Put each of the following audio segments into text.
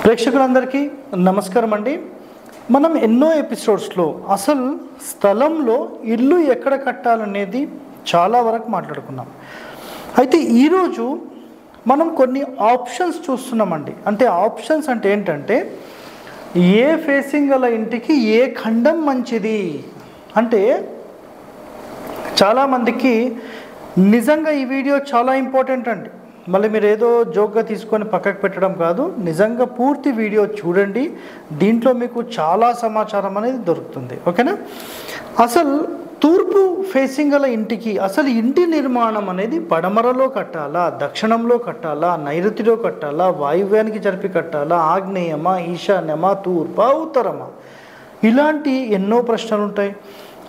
ప్రేక్షకులందరికీ నమస్కారం అండి. మనం ఎన్నో ఎపిసోడ్స్లో అసలు స్థలంలో ఇల్లు ఎక్కడ కట్టాలనేది చాలా వరకు మాట్లాడుకున్నాం. అయితే ఈరోజు మనం కొన్ని ఆప్షన్స్ చూస్తున్నామండి. అంటే ఆప్షన్స్ అంటే ఏంటంటే ఏ ఫేసింగ్ గల ఇంటికి ఏ ఖండం మంచిది అంటే చాలామందికి నిజంగా ఈ వీడియో చాలా ఇంపార్టెంట్ అండి. మళ్ళీ మీరు ఏదో జోక్గా తీసుకొని పక్కకు పెట్టడం కాదు, నిజంగా పూర్తి వీడియో చూడండి. దీంట్లో మీకు చాలా సమాచారం అనేది దొరుకుతుంది. ఓకేనా? అసలు తూర్పు ఫేసింగ్ గల ఇంటికి అసలు ఇంటి నిర్మాణం అనేది పడమరలో కట్టాలా, దక్షిణంలో కట్టాలా, నైరుతిలో కట్టాలా, వాయువ్యానికి జరిపి కట్టాలా, ఆగ్నేయమా, ఈశాన్యమా, తూర్పా, ఉత్తరమా, ఇలాంటి ఎన్నో ప్రశ్నలు ఉంటాయి.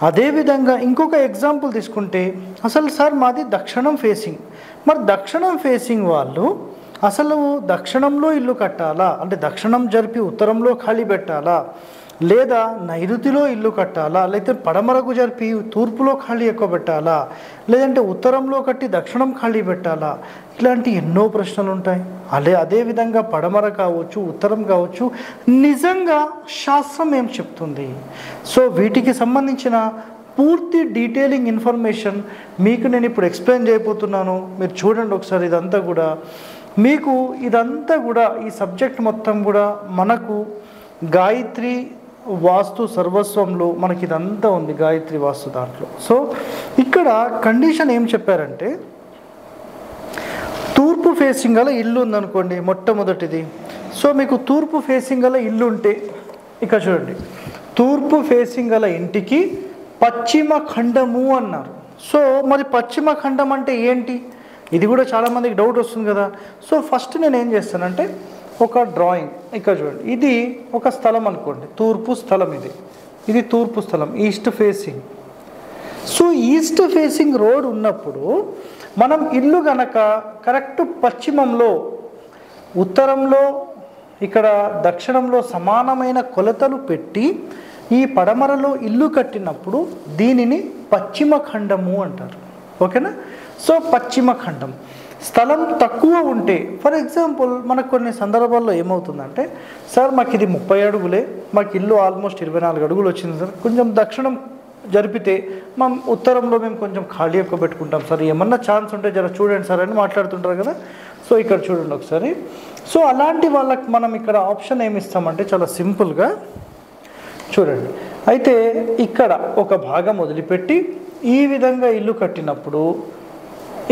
అదేవిధంగా ఇంకొక ఎగ్జాంపుల్ తీసుకుంటే అసలు సార్ మాది దక్షిణం ఫేసింగ్, మరి దక్షిణం ఫేసింగ్ వాళ్ళు అసలు దక్షిణంలో ఇల్లు కట్టాలా అంటే దక్షిణం జరిపి ఉత్తరంలో ఖాళీ పెట్టాలా, లేదా నైరుతిలో ఇల్లు కట్టాలా, లేకపోతే పడమరకు జరిపి తూర్పులో ఖాళీ ఎక్కువ పెట్టాలా, లేదంటే ఉత్తరంలో కట్టి దక్షిణం ఖాళీ పెట్టాలా, ఇలాంటి ఎన్నో ప్రశ్నలు ఉంటాయి. అదేవిధంగా పడమర కావచ్చు, ఉత్తరం కావచ్చు, నిజంగా శాస్త్రం ఏం చెప్తుంది? సో వీటికి సంబంధించిన పూర్తి డీటెయిలింగ్ ఇన్ఫర్మేషన్ మీకు నేను ఇప్పుడు ఎక్స్ప్లెయిన్ చేయబోతున్నాను. మీరు చూడండి ఒకసారి. ఇదంతా కూడా మీకు ఈ సబ్జెక్ట్ మొత్తం కూడా మనకు గాయత్రి వాస్తు సర్వస్వంలో మనకి ఇదంతా ఉంది, గాయత్రి వాస్తు దాంట్లో. సో ఇక్కడ కండిషన్ ఏం చెప్పారంటే తూర్పు ఫేసింగ్ గల ఇల్లు ఉందనుకోండి మొట్టమొదటిది. సో మీకు తూర్పు ఫేసింగ్ గల ఇల్లు ఉంటే ఇక్కడ చూడండి, తూర్పు ఫేసింగ్ గల ఇంటికి పశ్చిమ ఖండము అన్నారు. సో మరి పశ్చిమ ఖండం అంటే ఏంటి? ఇది కూడా చాలామందికి డౌట్ వస్తుంది కదా. సో ఫస్ట్ నేను ఏం చేస్తానంటే ఒక డ్రాయింగ్ ఇక్కడ చూడండి. ఇది ఒక స్థలం అనుకోండి, తూర్పు స్థలం. ఇది తూర్పు స్థలం, east facing. So east facing road ఉన్నప్పుడు మనం ఇల్లు గనక కరెక్ట్ పశ్చిమంలో, ఉత్తరంలో, ఇక్కడ దక్షిణంలో సమానమైన కొలతలు పెట్టి ఈ పడమరలో ఇల్లు కట్టినప్పుడు దీనిని పశ్చిమ ఖండము అంటారు. ఓకేనా? సో పశ్చిమ ఖండం. స్థలం తక్కువ ఉంటే, ఫర్ ఎగ్జాంపుల్ మనకు కొన్ని సందర్భాల్లో ఏమవుతుందంటే సార్ మాకు ఇది 30 అడుగులే, మాకు ఇల్లు ఆల్మోస్ట్ 24 అడుగులు వచ్చింది సార్, కొంచెం దక్షిణం జరిపితే మా ఉత్తరంలో మేము కొంచెం ఖాళీ ఎక్కువ పెట్టుకుంటాం సార్, ఏమన్నా ఛాన్స్ ఉంటే జర చూడండి సార్ అని మాట్లాడుతుంటారు కదా. సో ఇక్కడ చూడండి ఒకసారి. సో అలాంటి వాళ్ళకి మనం ఇక్కడ ఆప్షన్ ఏమి ఇస్తామంటే చాలా సింపుల్గా చూడండి. అయితే ఇక్కడ ఒక భాగం వదిలిపెట్టి ఈ విధంగా ఇల్లు కట్టినప్పుడు,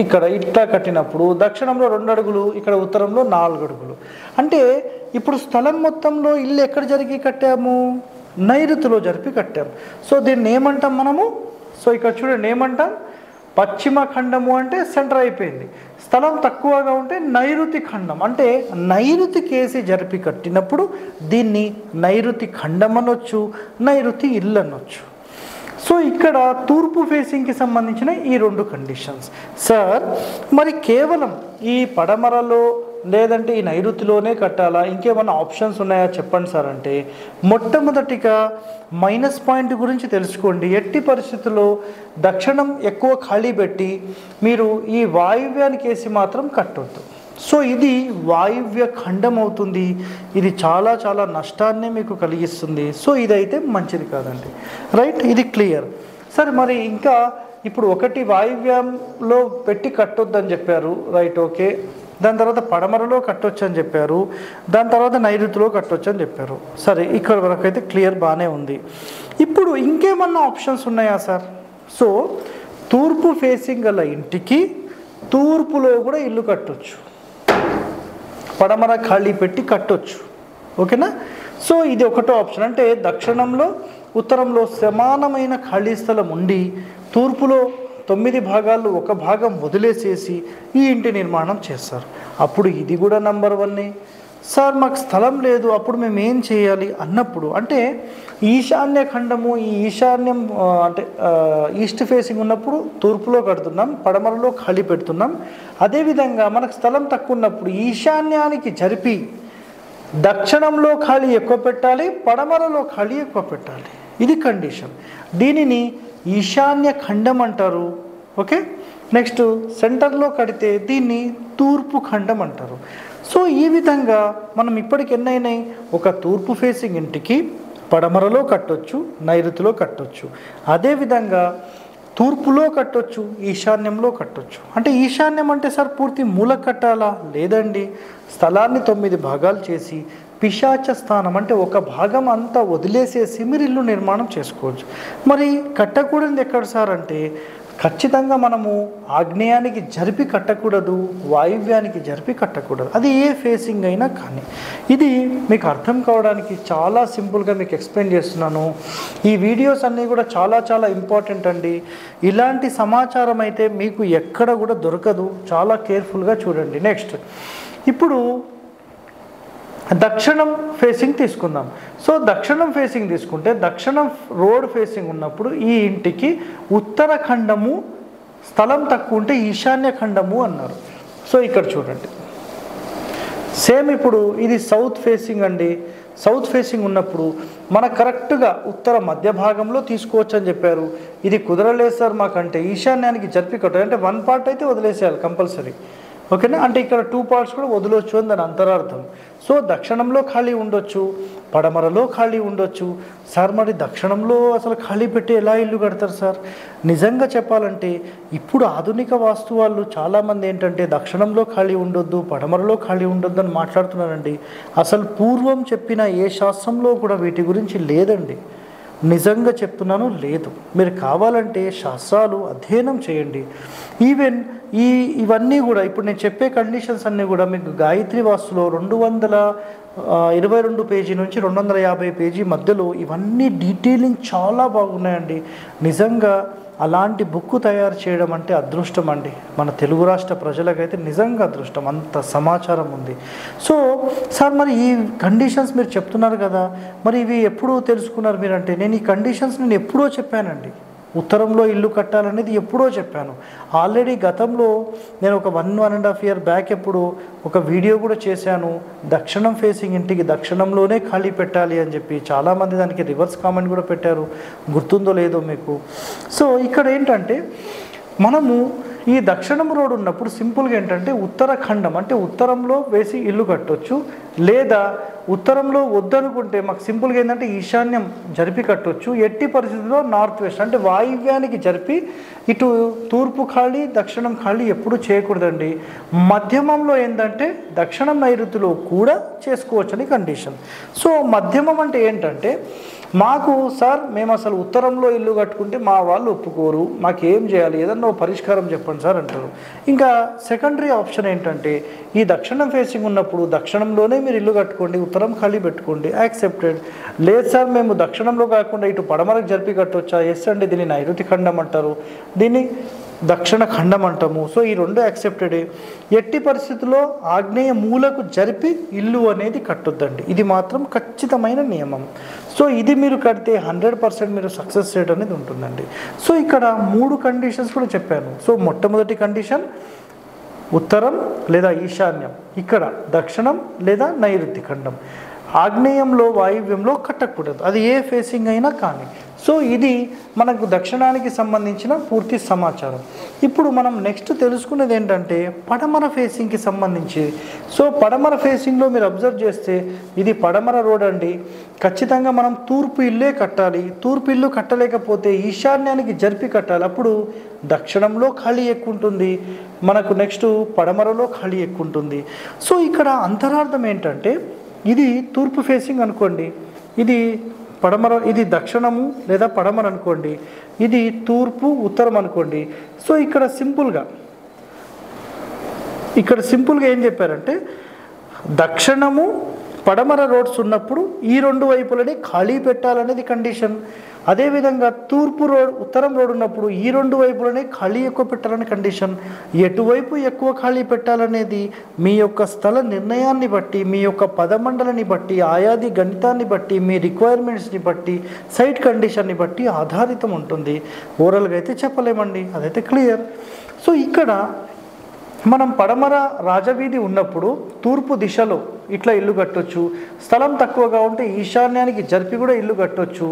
ఇక్కడ ఇట్లా కట్టినప్పుడు దక్షిణంలో 2 అడుగులు, ఇక్కడ ఉత్తరంలో 4 అడుగులు. అంటే ఇప్పుడు స్థలం మొత్తంలో ఇల్లు ఎక్కడ జరిగి కట్టాము? నైరుతిలో జరిపి కట్టాము. సో దీన్ని ఏమంటాం మనము? సో ఇక్కడ చూడండి ఏమంటాం? పశ్చిమ ఖండము అంటే సెంటర్ అయిపోయింది. స్థలం తక్కువగా ఉంటే నైరుతి ఖండం, అంటే నైరుతి కేసి జరిపి కట్టినప్పుడు దీన్ని నైరుతి ఖండం అనొచ్చు, నైరుతి ఇల్లు అనొచ్చు. సో ఇక్కడ తూర్పు ఫేసింగ్కి సంబంధించిన ఈ 2 కండిషన్స్. సార్ మరి కేవలం ఈ పడమరలో లేదంటే ఈ నైరుతిలోనే కట్టాలా, ఇంకేమైనా ఆప్షన్స్ ఉన్నాయా చెప్పండి సార్ అంటే మొట్టమొదటిగా మైనస్ పాయింట్ గురించి తెలుసుకోండి. ఎట్టి పరిస్థితుల్లో దక్షిణం ఎక్కువ ఖాళీ పెట్టి మీరు ఈ వాయువ్యానికి వేసి మాత్రం కట్టొద్దు. సో ఇది వాయువ్య ఖండం అవుతుంది. ఇది చాలా చాలా నష్టాన్ని మీకు కలిగిస్తుంది. సో ఇదైతే మంచిది కాదండి. రైట్? ఇది క్లియర్. సరే మరి ఇంకా ఇప్పుడు ఒకటి వాయువ్యంలో పెట్టి కట్టొద్దని చెప్పారు. Right, okay. దాని తర్వాత పడమరలో కట్టొచ్చు అని చెప్పారు, దాని తర్వాత నైరుతిలో కట్టొచ్చు అని చెప్పారు. సరే, ఇక్కడ వరకు అయితే క్లియర్, బాగానే ఉంది. ఇప్పుడు ఇంకేమన్నా ఆప్షన్స్ ఉన్నాయా సార్? సో తూర్పు ఫేసింగ్ గల ఇంటికి తూర్పులో కూడా ఇల్లు కట్టొచ్చు, పడమర ఖాళీ పెట్టి కట్టొచ్చు. ఓకేనా? సో ఇది ఒకటో ఆప్షన్. అంటే దక్షిణంలో, ఉత్తరంలో సమానమైన ఖాళీ స్థలం ఉండి తూర్పులో 9 భాగాలు ఒక భాగం వదిలేసేసి ఈ ఇంటి నిర్మాణం చేస్తారు. అప్పుడు ఇది కూడా నంబర్ 1. సార్ మాకు స్థలం లేదు, అప్పుడు మేము ఏం చేయాలి అన్నప్పుడు, అంటే ఈశాన్య ఖండము, ఈ ఈశాన్యం అంటే ఈస్ట్ ఫేసింగ్ ఉన్నప్పుడు తూర్పులో కడుతున్నాం, పడమరలో ఖాళీ పెడుతున్నాం. అదేవిధంగా మనకు స్థలం తక్కువ ఉన్నప్పుడు ఈశాన్యానికి జరిపి దక్షిణంలో ఖాళీ ఎక్కువ పెట్టాలి, పడమరలో ఖాళీ ఎక్కువ పెట్టాలి. ఇది కండిషన్. దీనిని ఈశాన్య ఖండం అంటారు. ఓకే. నెక్స్ట్ సెంటర్లో కడితే దీన్ని తూర్పు ఖండం అంటారు. సో ఈ విధంగా మనం ఇప్పటికి ఎన్నైనాయి, ఒక తూర్పు ఫేసింగ్ ఇంటికి పడమరలో కట్టొచ్చు, నైరుతిలో కట్టొచ్చు. అదేవిధంగా తూర్పులో కట్టొచ్చు, ఈశాన్యంలో కట్టొచ్చు. అంటే ఈశాన్యం అంటే సార్ పూర్తి మూల కట్టాలా? లేదండి. స్థలాన్ని 9 భాగాలు చేసి పిశాచ స్థానం అంటే ఒక భాగం అంతా వదిలేసేసి మీరు ఇల్లు నిర్మాణం చేసుకోవచ్చు. మరి కట్టకూడదు ఎక్కడ సార్ అంటే ఖచ్చితంగా మనము ఆగ్నేయానికి జరిపి కట్టకూడదు, వాయువ్యానికి జరిపి కట్టకూడదు. అది ఏ ఫేసింగ్ అయినా కానీ. ఇది మీకు అర్థం కావడానికి చాలా సింపుల్గా మీకు ఎక్స్ప్లెయిన్ చేస్తున్నాను. ఈ వీడియోస్ అన్నీ కూడా చాలా చాలా ఇంపార్టెంట్ అండి. ఇలాంటి సమాచారం అయితే మీకు ఎక్కడ కూడా దొరకదు. చాలా కేర్ఫుల్గా చూడండి. నెక్స్ట్ ఇప్పుడు దక్షిణం ఫేసింగ్ తీసుకుందాం. సో దక్షిణం ఫేసింగ్ తీసుకుంటే దక్షిణం రోడ్ ఫేసింగ్ ఉన్నప్పుడు ఈ ఇంటికి ఉత్తర ఖండము, స్థలం తక్కువ ఉంటే ఈశాన్య ఖండము అన్నారు. సో ఇక్కడ చూడండి, సేమ్ ఇప్పుడు ఇది సౌత్ ఫేసింగ్ అండి. సౌత్ ఫేసింగ్ ఉన్నప్పుడు మన కరెక్ట్గా ఉత్తర మధ్య భాగంలో తీసుకోవచ్చు అని చెప్పారు. ఇది కుదరలేదు సార్ మాకంటే ఈశాన్యానికి జరిపి కట్టాలి అంటే 1 పార్ట్ అయితే వదిలేసేయాలి కంపల్సరీ. ఓకేనా? అంటే ఇక్కడ 2 పార్ట్స్ కూడా వదిలొచ్చు అని దాని అంతరార్థం. సో దక్షిణంలో ఖాళీ ఉండొచ్చు, పడమరలో ఖాళీ ఉండొచ్చు. సార్ మరి దక్షిణంలో అసలు ఖాళీ పెట్టి ఎలా ఇల్లు కడతారు సార్? నిజంగా చెప్పాలంటే ఇప్పుడు ఆధునిక వాస్తు వాళ్ళు చాలామంది ఏంటంటే దక్షిణంలో ఖాళీ ఉండొద్దు, పడమరలో ఖాళీ ఉండొద్దు అని మాట్లాడుతున్నారండి. అసలు పూర్వం చెప్పిన ఏ శాస్త్రంలో కూడా వీటి గురించి లేదండి. నిజంగా చెప్తున్నాను, లేదు. మీరు కావాలంటే శాస్త్రాలు అధ్యయనం చేయండి. ఈవెన్ ఇవన్నీ కూడా ఇప్పుడు నేను చెప్పే కండిషన్స్ అన్నీ కూడా మీకు గాయత్రి వాస్తులో 222 పేజీ నుంచి 250 పేజీ మధ్యలో ఇవన్నీ డీటెయిలింగ్ చాలా బాగున్నాయండి. నిజంగా అలాంటి బుక్ తయారు చేయడం అంటే అదృష్టం అండి. మన తెలుగు రాష్ట్ర ప్రజలకైతే నిజంగా అదృష్టం, అంత సమాచారం ఉంది. సో సార్ మరి ఈ కండిషన్స్ మీరు చెప్తున్నారు కదా, మరి ఇవి ఎప్పుడు తెలుసుకున్నారు మీరంటే నేను ఈ కండిషన్స్ నేను ఎప్పుడో చెప్పానండి. ఉత్తరంలో ఇల్లు కట్టాలనేది ఎప్పుడో చెప్పాను. ఆల్రెడీ గతంలో నేను ఒక 1.5 year బ్యాక్ ఎప్పుడు ఒక వీడియో కూడా చేశాను. దక్షిణం ఫేసింగ్ ఇంటికి దక్షిణంలోనే ఖాళీ పెట్టాలి అని చెప్పి చాలామంది దానికి రివర్స్ కామెంట్ కూడా పెట్టారు. గుర్తుందో లేదో మీకు. సో ఇక్కడ ఏంటంటే మనము ఈ దక్షిణం రోడ్ ఉన్నప్పుడు సింపుల్గా ఏంటంటే ఉత్తరాఖండం అంటే ఉత్తరంలో వేసి ఇల్లు కట్టొచ్చు, లేదా ఉత్తరంలో వద్దనుకుంటే మాకు సింపుల్గా ఏంటంటే ఈశాన్యం జరిపి కట్టొచ్చు. ఎట్టి పరిస్థితుల్లో నార్త్ వెస్ట్ అంటే వాయువ్యానికి జరిపి ఇటు తూర్పు ఖాళీ దక్షిణం ఖాళీ ఎప్పుడు చేయకూడదండి. మధ్యమంలో ఏంటంటే దక్షిణం నైరుతిలో కూడా చేసుకోవచ్చని కండిషన్. సో మధ్యమం అంటే ఏంటంటే మాకు సార్ మేము అసలు ఉత్తరంలో ఇల్లు కట్టుకుంటే మా వాళ్ళు ఒప్పుకోరు, మాకేం చేయాలి, ఏదన్నా పరిష్కారం చెప్పండి సార్ అంటారు. ఇంకా సెకండరీ ఆప్షన్ ఏంటంటే ఈ దక్షిణం ఫేసింగ్ ఉన్నప్పుడు దక్షిణంలోనే మీరు ఇల్లు కట్టుకోండి, ఉత్తరం ఖాళీ పెట్టుకోండి, యాక్సెప్టెడ్. లేదు సార్ మేము దక్షిణంలో కాకుండా ఇటు పడమరకు జరిపి కట్టొచ్చా? ఎస్ అండి, దీన్ని నైరుతి ఖండం అంటారు, దీన్ని దక్షిణ ఖండం అంటాము. సో ఈ 2 యాక్సెప్టెడే. ఎట్టి పరిస్థితుల్లో ఆగ్నేయ మూలకు జరిపి ఇల్లు అనేది కట్టొద్దండి. ఇది మాత్రం ఖచ్చితమైన నియమం. సో ఇది మీరు కడితే 100% మీరు సక్సెస్ రేట్ అనేది ఉంటుందండి. సో ఇక్కడ 3 కండిషన్స్ కూడా చెప్పాను. సో మొట్టమొదటి కండిషన్ ఉత్తరం లేదా ఈశాన్యం, ఇక్కడ దక్షిణం లేదా నైరుతి ఖండం, ఆగ్నేయంలో వాయువ్యంలో కట్టకూడదు, అది ఏ ఫేసింగ్ అయినా కానీ. సో ఇది మనకు దక్షిణానికి సంబంధించిన పూర్తి సమాచారం. ఇప్పుడు మనం నెక్స్ట్ తెలుసుకునేది ఏంటంటే పడమర ఫేసింగ్కి సంబంధించి. సో పడమర ఫేసింగ్లో మీరు అబ్జర్వ్ చేస్తే ఇది పడమర రోడ్ అండి. ఖచ్చితంగా మనం తూర్పు ఇల్లే కట్టాలి. తూర్పు ఇల్లు కట్టలేకపోతే ఈశాన్యానికి జరిపి కట్టాలి. అప్పుడు దక్షిణంలో ఖాళీ ఎక్కువ ఉంటుంది, మనకు నెక్స్ట్ పడమరలో ఖాళీ ఎక్కువ ఉంటుంది. సో ఇక్కడ అంతరార్థం ఏంటంటే ఇది తూర్పు ఫేసింగ్ అనుకోండి, ఇది పడమర, ఇది దక్షిణము లేదా పడమర అనుకోండి, ఇది తూర్పు ఉత్తరం అనుకోండి. సో ఇక్కడ సింపుల్గా ఏం చెప్పారంటే దక్షిణము పడమర రోడ్స్ ఉన్నప్పుడు ఈ 2 వైపులని ఖాళీ పెట్టాలనేది కండిషన్. అదేవిధంగా తూర్పు రోడ్ ఉత్తరం రోడ్ ఉన్నప్పుడు ఈ 2 వైపులని ఖాళీ ఎక్కువ పెట్టాలని కండిషన్. ఎటువైపు ఎక్కువ ఖాళీ పెట్టాలనేది మీ యొక్క స్థల నిర్ణయాన్ని బట్టి, మీ యొక్క పదమండలని బట్టి, ఆయాది గణితాన్ని బట్టి, మీ రిక్వైర్మెంట్స్ని బట్టి, సైట్ కండిషన్ని బట్టి ఆధారితం ఉంటుంది. ఓవరాల్గా అయితే చెప్పలేమండి, అదైతే క్లియర్. సో ఇక్కడ మనం పడమర రాజవీధి ఉన్నప్పుడు తూర్పు దిశలో ఇట్లా ఇల్లు కట్టొచ్చు. స్థలం తక్కువగా ఉంటే ఈశాన్యానికి జరిపి కూడా ఇల్లు కట్టొచ్చు.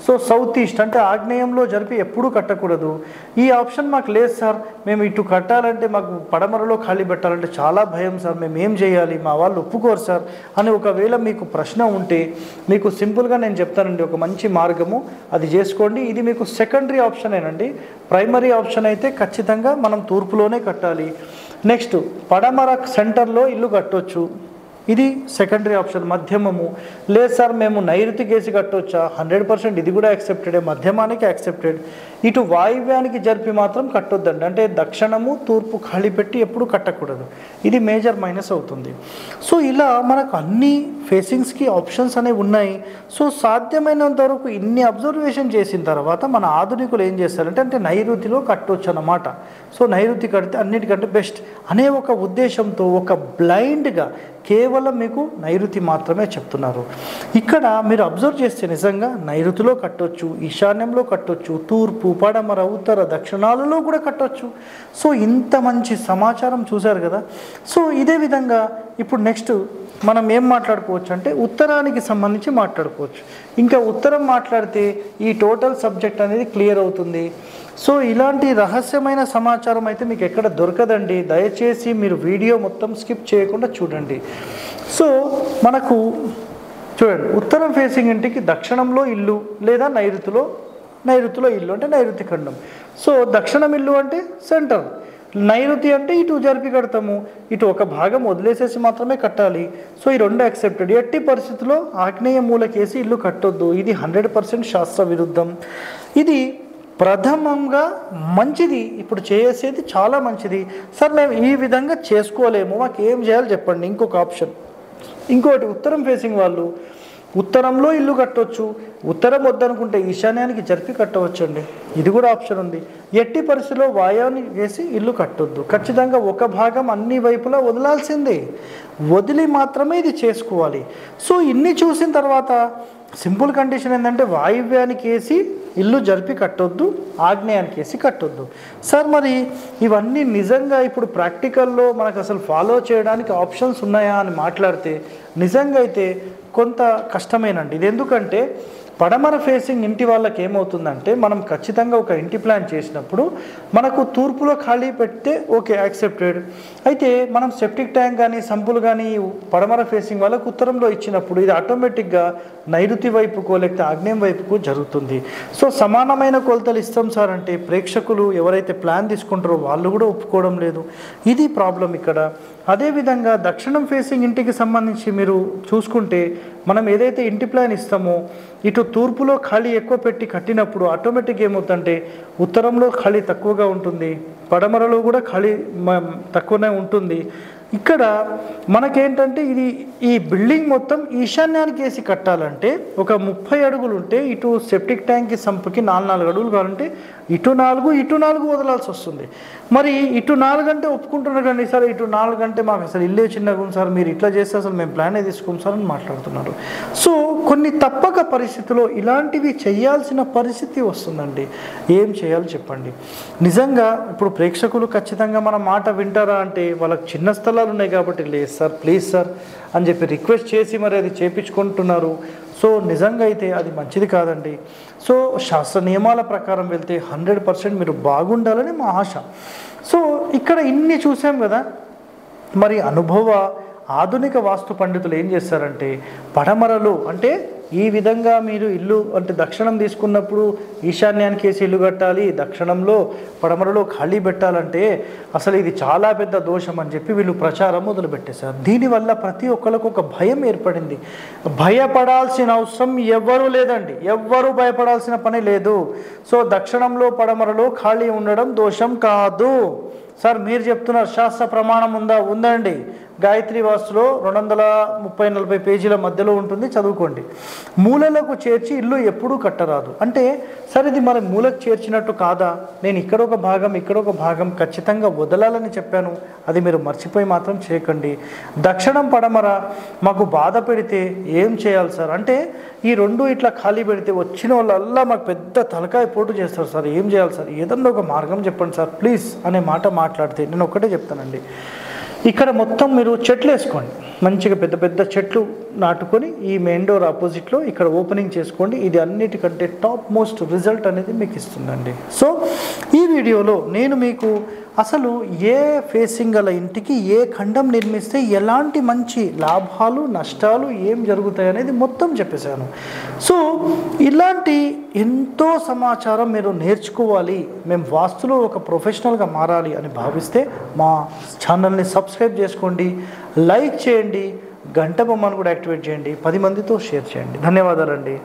సో సౌత్ ఈస్ట్ అంటే ఆగ్నేయంలో జరిపి ఎప్పుడూ కట్టకూడదు. ఈ ఆప్షన్ మాకు లేదు సార్, మేము ఇటు కట్టాలంటే మాకు పడమరలో ఖాళీ పెట్టాలంటే చాలా భయం సార్, మేము ఏం చేయాలి, మా వాళ్ళు ఒప్పుకోరు సార్ అని ఒకవేళ మీకు ప్రశ్న ఉంటే మీకు సింపుల్గా నేను చెప్తానండి ఒక మంచి మార్గము, అది చేసుకోండి. ఇది మీకు సెకండరీ ఆప్షనేనండి. ప్రైమరీ ఆప్షన్ అయితే ఖచ్చితంగా మనం తూర్పులోనే కట్టాలి. నెక్స్ట్ పడమర సెంటర్లో ఇల్లు కట్టొచ్చు, ఇది సెకండరీ ఆప్షన్. మధ్యమము లేదు సార్ మేము నైరుతి కేసి కట్టొచ్చా, 100% ఇది కూడా యాక్సెప్టెడే, మధ్యమానికి యాక్సెప్టెడ్. ఇటు వాయువ్యానికి జరిపి మాత్రం కట్టొద్దండి, అంటే దక్షిణము తూర్పు ఖాళీ పెట్టి ఎప్పుడు కట్టకూడదు, ఇది మేజర్ మైనస్ అవుతుంది. సో ఇలా మనకు అన్ని ఫేసింగ్స్కి ఆప్షన్స్ అనేవి ఉన్నాయి. సో సాధ్యమైనంత వరకు ఇన్ని అబ్జర్వేషన్ చేసిన తర్వాత మన ఆధునికులు ఏం చేస్తారంటే అంటే నైరుతిలో కట్టొచ్చు అన్నమాట. సో నైరుతి కడితే అన్నిటికంటే బెస్ట్ అనే ఒక ఉద్దేశంతో ఒక బ్లైండ్గా కేవలం మీకు నైరుతి మాత్రమే చెప్తున్నారు. ఇక్కడ మీరు అబ్జర్వ్ చేస్తే నిజంగా నైరుతిలో కట్టొచ్చు, ఈశాన్యంలో కట్టొచ్చు, తూర్పు పడమర ఉత్తర దక్షిణాలలో కూడా కట్టొచ్చు. సో ఇంత మంచి సమాచారం చూశారు కదా. సో ఇదే విధంగా ఇప్పుడు నెక్స్ట్ మనం ఏం మాట్లాడుకోవచ్చు అంటే ఉత్తరానికి సంబంధించి మాట్లాడుకోవచ్చు. ఇంకా ఉత్తరం మాట్లాడితే ఈ టోటల్ సబ్జెక్ట్ అనేది క్లియర్ అవుతుంది. సో ఇలాంటి రహస్యమైన సమాచారం అయితే మీకు ఎక్కడ దొరకదండి. దయచేసి మీరు వీడియో మొత్తం స్కిప్ చేయకుండా చూడండి. సో మనకు చూడండి, ఉత్తరం ఫేసింగ్ ఇంటికి దక్షిణంలో ఇల్లు లేదా నైరుతిలో ఇల్లు అంటే నైరుతి ఖండం. సో దక్షిణం ఇల్లు అంటే సెంటర్, నైరుతి అంటే ఇటు జరిపి కడతాము, ఇటు ఒక భాగం వదిలేసేసి మాత్రమే కట్టాలి. సో ఈ రెండు యాక్సెప్టెడ్. ఎట్టి పరిస్థితుల్లో ఆగ్నేయ మూలకేసి ఇల్లు కట్టొద్దు, ఇది 100% శాస్త్ర విరుద్ధం. ఇది ప్రథమంగా మంచిది, ఇప్పుడు చేసేది చాలా మంచిది. సార్ మేము ఈ విధంగా చేసుకోలేము, మాకు ఏం చేయాలి చెప్పండి. ఇంకొక ఆప్షన్, ఇంకోటి ఉత్తరం ఫేసింగ్ వాళ్ళు ఉత్తరంలో ఇల్లు కట్టవచ్చు, ఉత్తరం వద్దనుకుంటే ఈశాన్యానికి జరిపి కట్టవచ్చు అండి, ఇది కూడా ఆప్షన్ ఉంది. ఎట్టి పరిస్థితిలో వాయువుని వేసి ఇల్లు కట్టొద్దు, ఖచ్చితంగా ఒక భాగం అన్ని వైపులా వదలాల్సిందే, వదిలి మాత్రమే ఇది చేసుకోవాలి. సో ఇన్ని చూసిన తర్వాత సింపుల్ కండిషన్ ఏంటంటే వాయువ్యానికి వేసి ఇల్లు జరిపి కట్టొద్దు, ఆగ్నేయానికి వేసి కట్టొద్దు. సార్ మరి ఇవన్నీ నిజంగా ఇప్పుడు ప్రాక్టికల్లో మనకు అసలు ఫాలో చేయడానికి ఆప్షన్స్ ఉన్నాయా అని మాట్లాడితే నిజంగా అయితే కొంత కష్టమేనండి. ఇది ఎందుకంటే పడమర ఫేసింగ్ ఇంటి వాళ్ళకి ఏమవుతుందంటే మనం ఖచ్చితంగా ఒక ఇంటి ప్లాన్ చేసినప్పుడు మనకు తూర్పులో ఖాళీ పెడితే ఓకే యాక్సెప్టెడ్. అయితే మనం సెప్టిక్ ట్యాంక్ కానీ సంపులు కానీ పడమర ఫేసింగ్ వాళ్ళకు ఉత్తరంలో ఇచ్చినప్పుడు ఇది ఆటోమేటిక్గా నైరుతి వైపుకో లేకపోతే ఆగ్నేయం వైపుకు జరుగుతుంది. సో సమానమైన కొలతలు ఇస్తాం సార్ అంటే ప్రేక్షకులు ఎవరైతే ప్లాన్ తీసుకుంటారో వాళ్ళు కూడా ఒప్పుకోవడం లేదు, ఇది ప్రాబ్లం ఇక్కడ. అదేవిధంగా దక్షిణం ఫేసింగ్ ఇంటికి సంబంధించి మీరు చూసుకుంటే మనం ఏదైతే ఇంటి ప్లాన్ ఇస్తామో ఇటు తూర్పులో ఖాళీ ఎక్కువ పెట్టి కట్టినప్పుడు ఆటోమేటిక్గా ఏమవుతుందంటే ఉత్తరంలో ఖాళీ తక్కువగా ఉంటుంది, పడమరలో కూడా ఖాళీ తక్కువనే ఉంటుంది. ఇక్కడ మనకేంటంటే ఇది ఈ బిల్డింగ్ మొత్తం ఈశాన్యానికి వేసి కట్టాలంటే ఒక 30 అడుగులు ఉంటే ఇటు సెప్టిక్ ట్యాంక్కి సంపుకి 4 అడుగులు కావాలంటే ఇటు 4 వదలాల్సి వస్తుంది. మరి ఇటు 4 అంటే ఒప్పుకుంటున్నారు కానీ సార్ ఇటు 4 అంటే మాకు అసలు ఇల్లే చిన్నగా ఉంది సార్, మీరు ఇట్లా చేస్తే అసలు మేము ప్లానే తీసుకోం సార్ అని మాట్లాడుతున్నారు. సో కొన్ని తప్పక పరిస్థితుల్లో ఇలాంటివి చేయాల్సిన పరిస్థితి వస్తుందండి. ఏం చేయాలి చెప్పండి. నిజంగా ఇప్పుడు ప్రేక్షకులు ఖచ్చితంగా మన మాట వింటారా అంటే వాళ్ళకి చిన్న స్థలాలు ఉన్నాయి కాబట్టి లేదు సార్ ప్లీజ్ సార్ అని చెప్పి రిక్వెస్ట్ చేసి మరి అది చేయించుకుంటున్నారు. సో నిజంగా అయితే అది మంచిది కాదండి. సో శాస్త్ర నియమాల ప్రకారం వెళ్తే 100% మీరు బాగుండాలని మా ఆశ. సో ఇక్కడ ఇన్ని చూసాం కదా, మరి ఆధునిక వాస్తు పండితులు ఏం చేస్తారంటే పడమరలు అంటే ఈ విధంగా మీరు ఇల్లు అంటే దక్షిణం తీసుకున్నప్పుడు ఈశాన్యానికి వేసి ఇల్లు కట్టాలి, దక్షిణంలో పడమరలో ఖాళీ పెట్టాలంటే అసలు ఇది చాలా పెద్ద దోషం అని చెప్పి వీళ్ళు ప్రచారం మొదలుపెట్టేశారు. దీనివల్ల ప్రతి ఒక్కరికి ఒక భయం ఏర్పడింది. భయపడాల్సిన అవసరం ఎవ్వరూ లేదండి, ఎవ్వరూ భయపడాల్సిన పని లేదు. సో దక్షిణంలో పడమరలో ఖాళీ ఉండడం దోషం కాదు. సార్ మీరు చెప్తున్నారు శాస్త్ర ప్రమాణం ఉందండి. గాయత్రి వాస్తులో 230-40 పేజీల మధ్యలో ఉంటుంది, చదువుకోండి. మూలలకు చేర్చి ఇల్లు ఎప్పుడూ కట్టరాదు అంటే సరే ఇది మరి మూలకు చేర్చినట్టు కాదా, నేను ఇక్కడ ఒక భాగం ఖచ్చితంగా వదలాలని చెప్పాను, అది మీరు మర్చిపోయి మాత్రం చేయకండి. దక్షిణం పడమర మాకు బాధ పెడితే ఏం చేయాలి సార్ అంటే ఈ రెండు ఇట్లా ఖాళీ పెడితే వచ్చిన వాళ్ళల్లా మాకు పెద్ద తలకాయ పోటు చేస్తారు సార్, ఏం చేయాలి సార్, ఏదన్నా ఒక మార్గం చెప్పండి సార్ ప్లీజ్ అనే మాట మాట్లాడితే నేను ఒక్కటే చెప్తానండి. ఇక్కడ మొత్తం మీరు చెట్లు వేసుకోండి, మంచిగా పెద్ద పెద్ద చెట్లు నాటుకొని ఈ మెయిన్ డోర్ ఆపోజిట్లో ఇక్కడ ఓపెనింగ్ చేసుకోండి. ఇది అన్నిటికంటే టాప్ మోస్ట్ రిజల్ట్ అనేది మీకు ఇస్తుందండి. సో ఈ వీడియోలో నేను మీకు అసలు ఏ ఫేసింగ్ గల ఇంటికి ఏ ఖండం నిర్మిస్తే ఎలాంటి మంచి లాభాలు నష్టాలు ఏం జరుగుతాయి అనేది మొత్తం చెప్పేశాను. సో ఇలాంటి ఎంతో సమాచారం మీరు నేర్చుకోవాలి, మేము వాస్తులో ఒక ప్రొఫెషనల్గా మారాలి అని భావిస్తే మా ఛానల్ని సబ్స్క్రైబ్ చేసుకోండి, లైక్ చేయండి, గంట బొమ్మను కూడా యాక్టివేట్ చేయండి, 10 మందితో షేర్ చేయండి. ధన్యవాదాలండి.